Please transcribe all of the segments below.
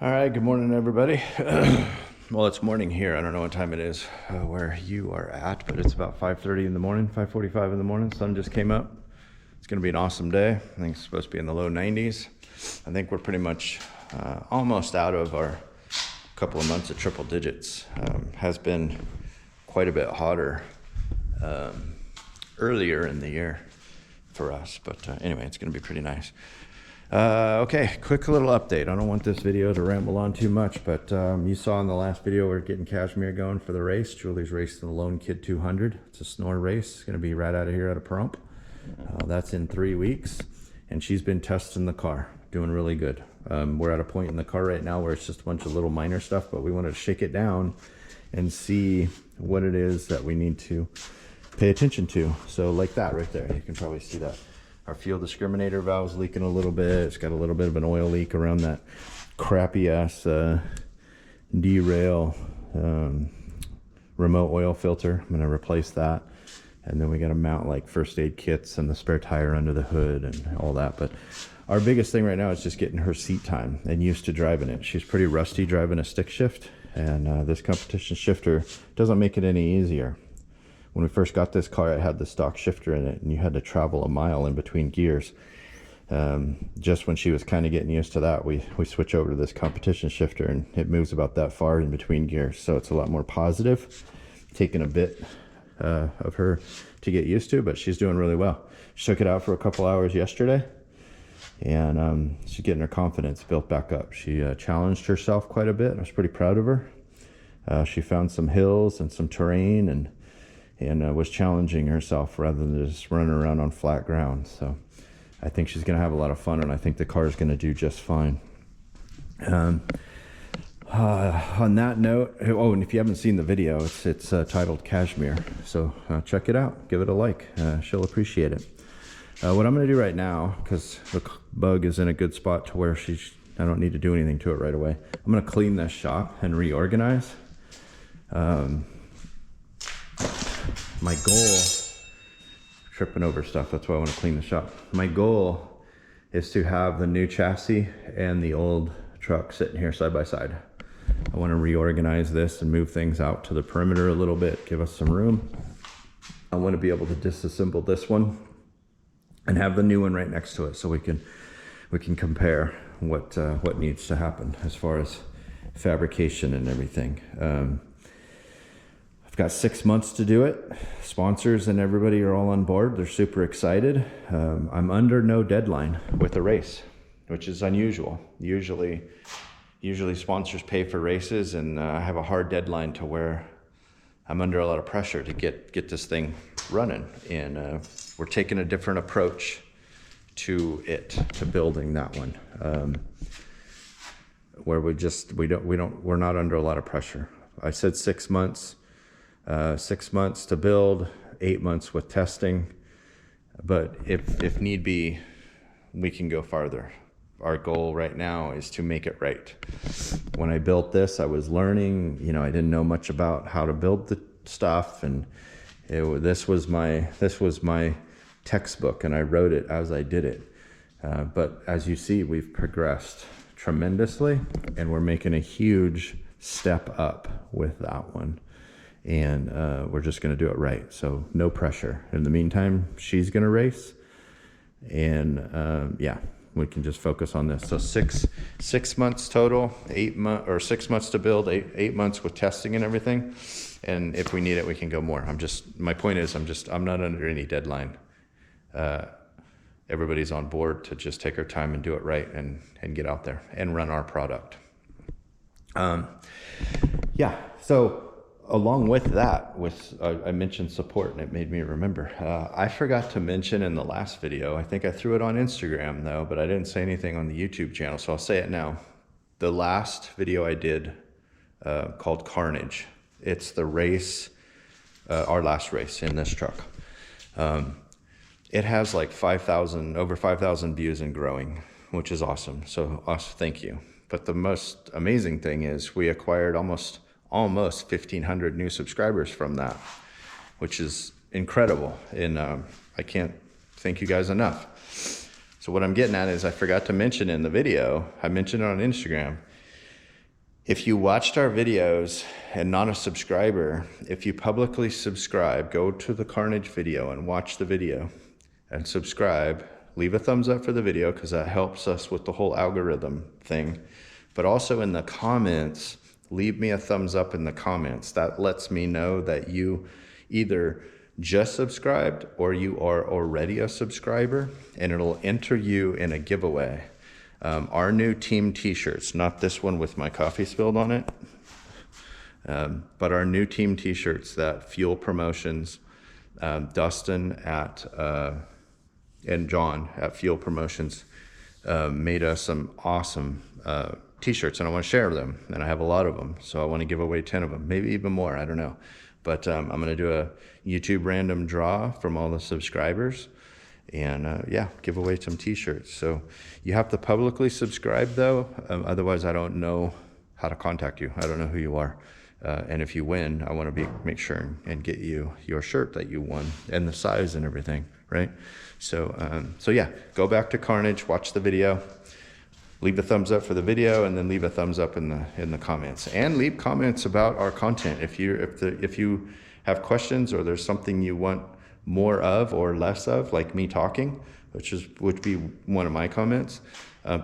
All right, good morning, everybody. Well, it's morning here. I don't know what time it is where you are at, but it's about 5:30 in the morning, 5:45 in the morning. Sun just came up. It's going to be an awesome day. I think it's supposed to be in the low 90s. I think we're pretty much almost out of our couple of months of triple digits. Has been quite a bit hotter earlier in the year for us, but anyway, it's going to be pretty nice. Okay, quick little update. I don't want this video to ramble on too much, but you saw in the last video we're getting Kashmir going for the race. Julie's racing the Lone Kid 200. It's a snore race. It's going to be right out of here at a Pahrump. That's in 3 weeks, and she's been testing the car, doing really good. We're at a point in the car right now where it's just a bunch of little minor stuff, but we wanted to shake it down and see what it is that we need to pay attention to. So like that right there, you can probably see that. Our fuel discriminator valve's leaking a little bit. It's got a little bit of an oil leak around that crappy ass derail remote oil filter. I'm gonna replace that. And then we gotta mount like first aid kits and the spare tire under the hood and all that. But our biggest thing right now is just getting her seat time and used to driving it. She's pretty rusty driving a stick shift, and this competition shifter doesn't make it any easier. When we first got this car, it had the stock shifter in it, and you had to travel a mile in between gears. Just when she was kind of getting used to that, we switch over to this competition shifter, and it moves about that far in between gears. So it's a lot more positive, taking a bit of her to get used to, but she's doing really well. She took it out for a couple hours yesterday, and she's getting her confidence built back up. She challenged herself quite a bit. I was pretty proud of her. She found some hills and some terrain, and was challenging herself rather than just running around on flat ground. So I think she's going to have a lot of fun, and I think the car is going to do just fine. On that note, oh, and if you haven't seen the video, it's titled Kashmir. So check it out. Give it a like. She'll appreciate it. What I'm going to do right now, because the bug is in a good spot to where I don't need to do anything to it right away. I'm going to clean this shop and reorganize. My goal, tripping over stuff, that's why I want to clean the shop. My goal is to have the new chassis and the old truck sitting here side by side. I want to reorganize this and move things out to the perimeter a little bit, give us some room. I want to be able to disassemble this one and have the new one right next to it, so we can compare what needs to happen as far as fabrication and everything. I've got 6 months to do it. Sponsors and everybody are all on board. They're super excited. I'm under no deadline with the race, which is unusual. Usually sponsors pay for races, and I have a hard deadline to where I'm under a lot of pressure to get this thing running. And we're taking a different approach to building that one, where we're not under a lot of pressure. I said 6 months. 6 months to build, 8 months with testing, but if need be, we can go farther. Our goal right now is to make it right. When I built this, I was learning. I didn't know much about how to build the stuff, and this was my textbook, and I wrote it as I did it. But as you see, we've progressed tremendously, and we're making a huge step up with that one. And we're just going to do it right. So no pressure. In the meantime, she's going to race, and yeah, we can just focus on this. So six months total, 6 months to build, eight months with testing and everything. And if we need it, we can go more. My point is, I'm not under any deadline. Everybody's on board to just take our time and do it right, and get out there and run our product. Yeah. So along with that, I mentioned support, and it made me remember. I forgot to mention in the last video, I think I threw it on Instagram though, but I didn't say anything on the YouTube channel, so I'll say it now. The last video I did called Carnage, it's the race, our last race in this truck. It has like over 5,000 views and growing, which is awesome. So thank you. But the most amazing thing is we acquired almost 1,500 new subscribers from that, which is incredible. And I can't thank you guys enough. So what I'm getting at is, I forgot to mention in the video, I mentioned it on Instagram, If you watched our videos and not a subscriber, if you publicly subscribe, go to the Carnage video and watch the video and subscribe. Leave a thumbs up for the video because that helps us with the whole algorithm thing. But also in the comments, leave me a thumbs up in the comments. That lets me know that you either just subscribed or you are already a subscriber, and it'll enter you in a giveaway. Our new team t-shirts, not this one with my coffee spilled on it, but our new team t-shirts that Fuel Promotions, Dustin and John at Fuel Promotions made us some awesome t-shirts, and I want to share them, and I have a lot of them, so I want to give away 10 of them, maybe even more, I don't know. But I'm going to do a YouTube random draw from all the subscribers, and yeah, give away some t-shirts. So you have to publicly subscribe though, otherwise I don't know how to contact you. I don't know who you are. And if you win, I want to make sure and get you your shirt that you won and the size and everything, right? So yeah, go back to Carnage, watch the video, leave a thumbs up for the video, and then leave a thumbs up in the comments, and leave comments about our content. If you have questions or there's something you want more of or less of, like me talking, which would be one of my comments,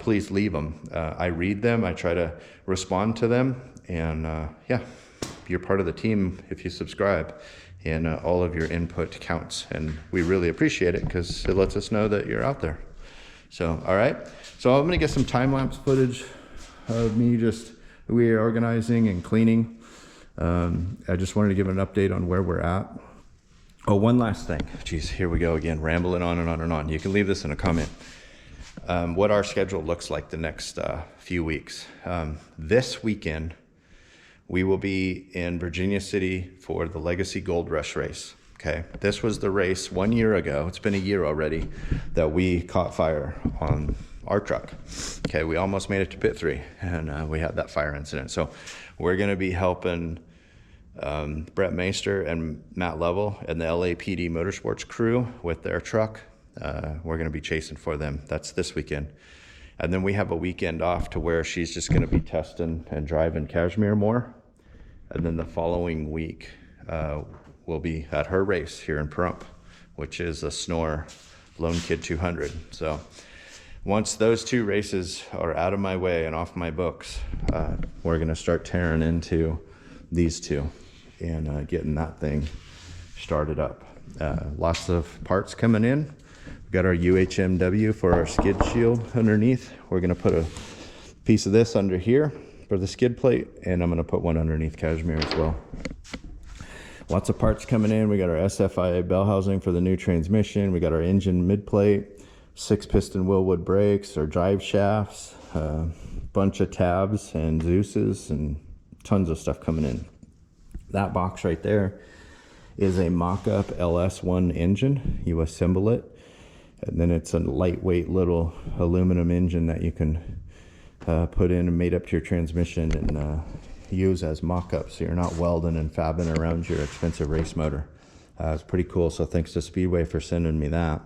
please leave them. I read them, I try to respond to them, and yeah, you're part of the team if you subscribe, and all of your input counts, and we really appreciate it because it lets us know that you're out there. So, all right, so I'm gonna get some time-lapse footage of me just reorganizing and cleaning. I just wanted to give an update on where we're at. Oh, one last thing. Geez, here we go again, rambling on and on and on. You can leave this in a comment. What our schedule looks like the next few weeks. This weekend, we will be in Virginia City for the Legacy Gold Rush race. Okay, this was the race 1 year ago. It's been a year already that we caught fire on our truck. Okay, we almost made it to pit 3, and we had that fire incident. So we're going to be helping Brett Meister and Matt Lovell and the LAPD Motorsports crew with their truck. We're going to be chasing for them. That's this weekend. And then we have a weekend off to where she's just going to be testing and driving Kashmir more. And then the following week, we'll be at her race here in Pahrump, which is a Snore Lone Kid 200. So once those 2 races are out of my way and off my books, we're going to start tearing into these 2 and getting that thing started up. Lots of parts coming in. We've got our UHMW for our skid shield underneath. We're going to put a piece of this under here for the skid plate, and I'm going to put one underneath Kashmir as well. Lots of parts coming in. We got our SFIA bell housing for the new transmission. We got our engine mid plate, 6-piston Willwood brakes, our drive shafts, bunch of tabs and Zeus's, and tons of stuff coming in. That box right there is a mock-up LS1 engine. You assemble it, and then it's a lightweight little aluminum engine that you can put in and made up to your transmission and use as mock-up, so you're not welding and fabbing around your expensive race motor. It's pretty cool, so thanks to Speedway for sending me that.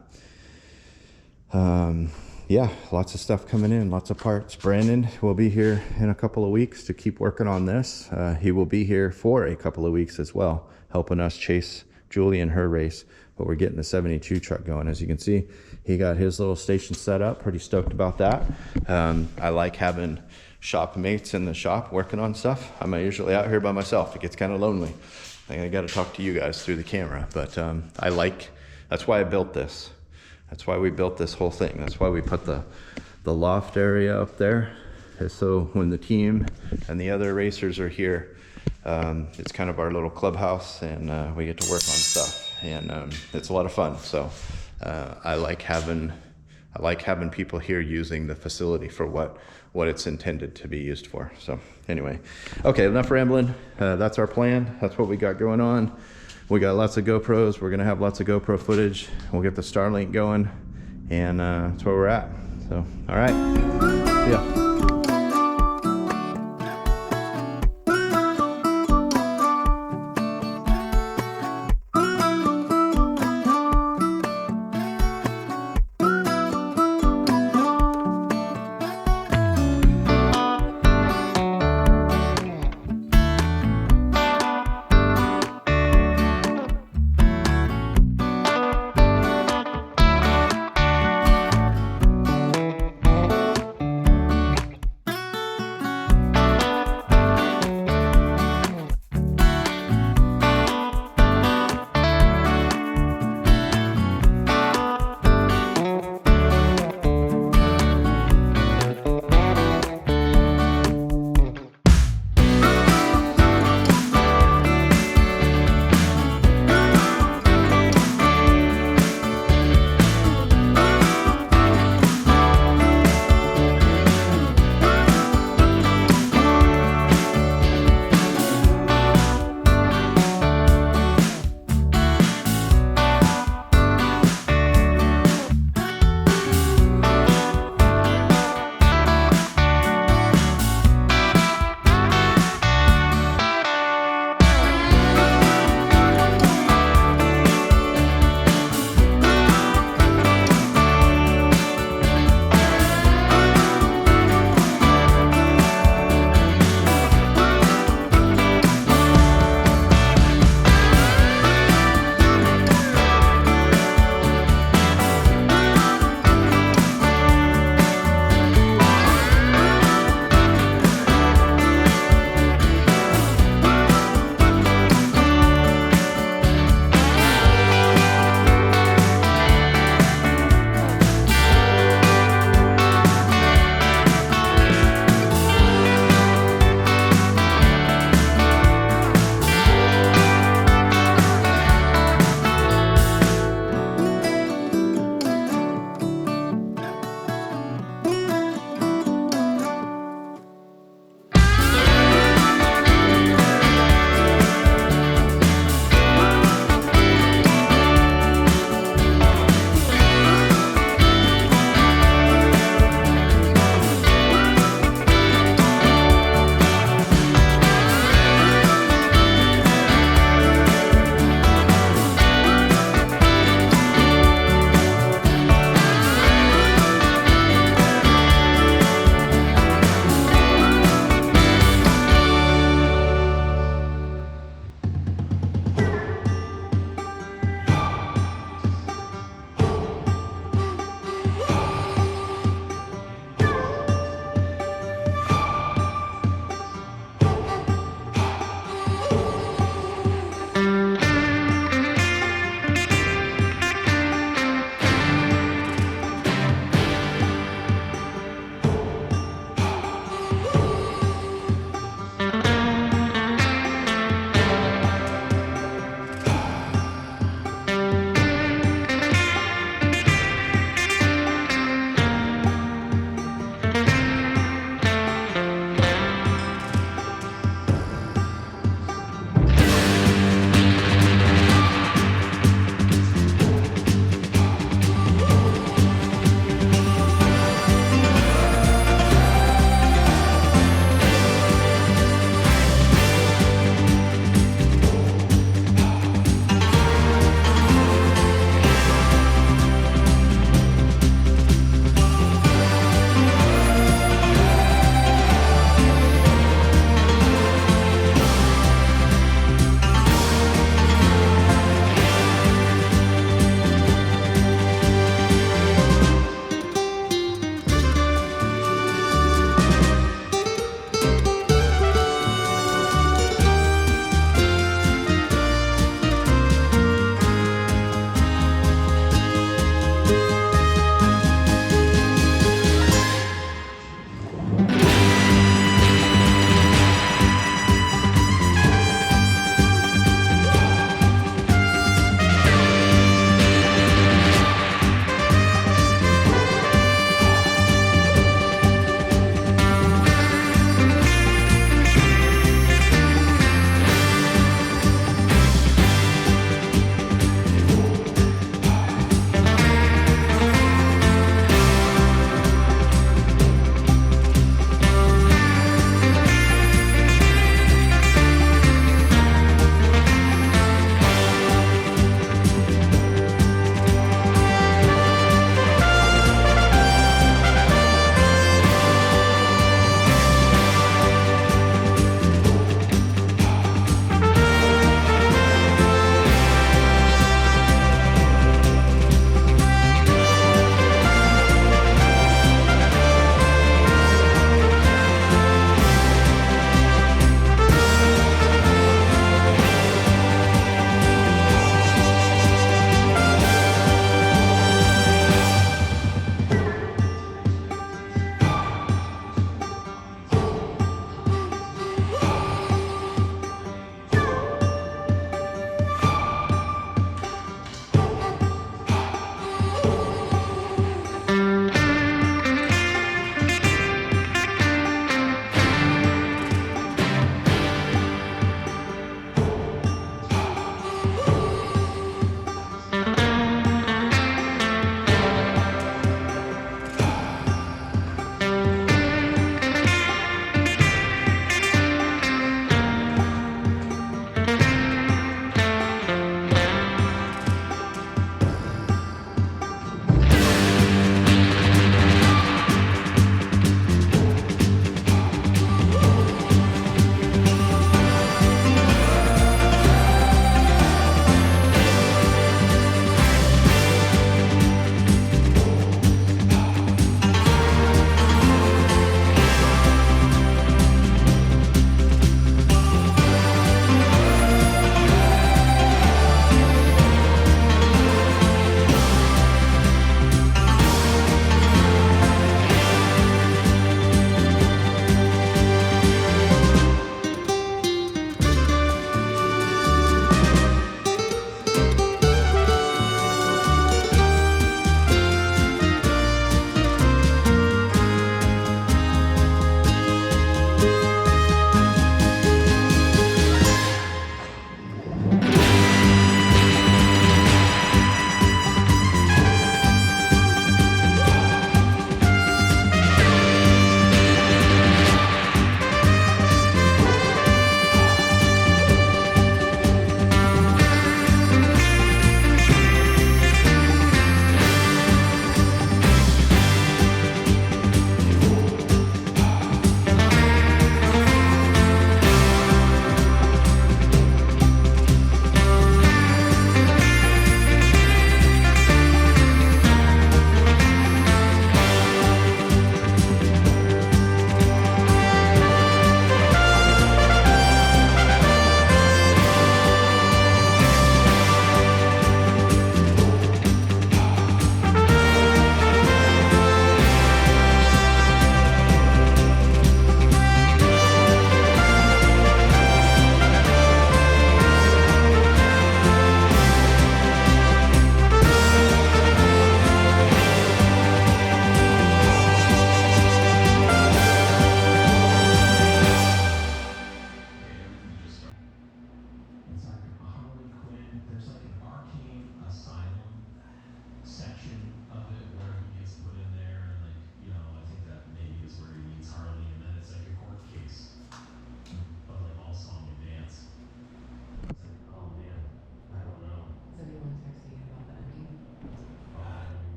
Yeah, lots of stuff coming in, lots of parts. Brandon will be here in a couple of weeks to keep working on this. He will be here for a couple of weeks as well, helping us chase Julie in her race, but we're getting the 72 truck going. As you can see, he got his little station set up, pretty stoked about that. I like having shop mates in the shop working on stuff. I'm usually out here by myself. It gets kind of lonely. I think I got to talk to you guys through the camera, but that's why I built this. That's why we built this whole thing. That's why we put the loft area up there, so when the team and the other racers are here, it's kind of our little clubhouse, and we get to work on stuff, and it's a lot of fun. So I like having people here using the facility for what it's intended to be used for. So anyway, okay, enough rambling. That's our plan. That's what we got going on. We got lots of GoPros. We're gonna have lots of GoPro footage. We'll get the Starlink going, and that's where we're at. So, all right, yeah.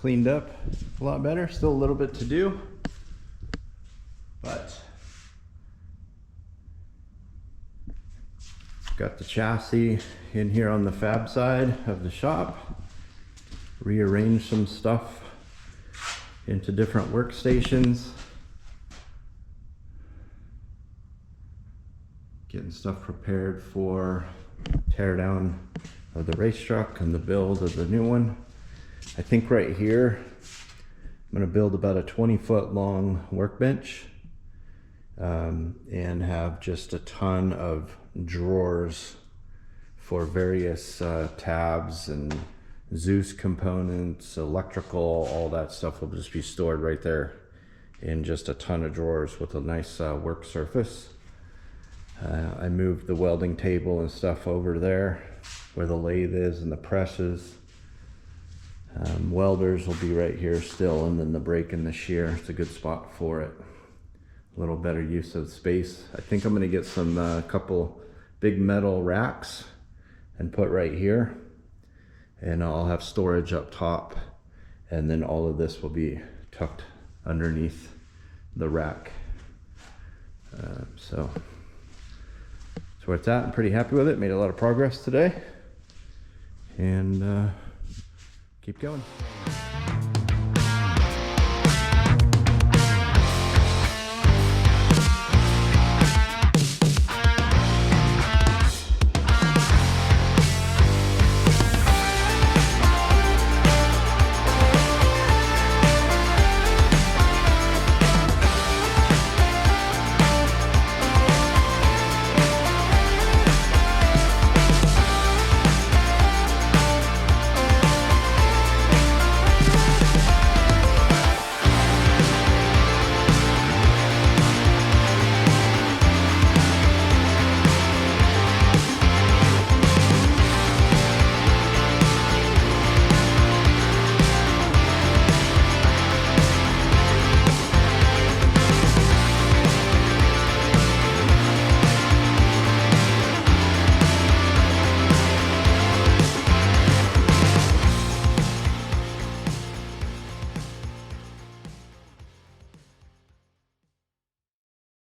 cleaned up a lot better. Still a little bit to do, but got the chassis in here on the fab side of the shop. Rearrange some stuff into different workstations. Getting stuff prepared for tear down of the race truck and the build of the new one. I think right here I'm going to build about a 20-foot long workbench and have just a ton of drawers for various tabs and Zeus components, electrical, all that stuff will just be stored right there in just a ton of drawers with a nice work surface. I moved the welding table and stuff over there where the lathe is and the presses. Welders will be right here still, and then the brake and the shear. It's a good spot for it. A little better use of space. I think I'm going to get some couple big metal racks and put right here, and I'll have storage up top, and then all of this will be tucked underneath the rack. So that's where it's at. I'm pretty happy with it. Made a lot of progress today, and keep going.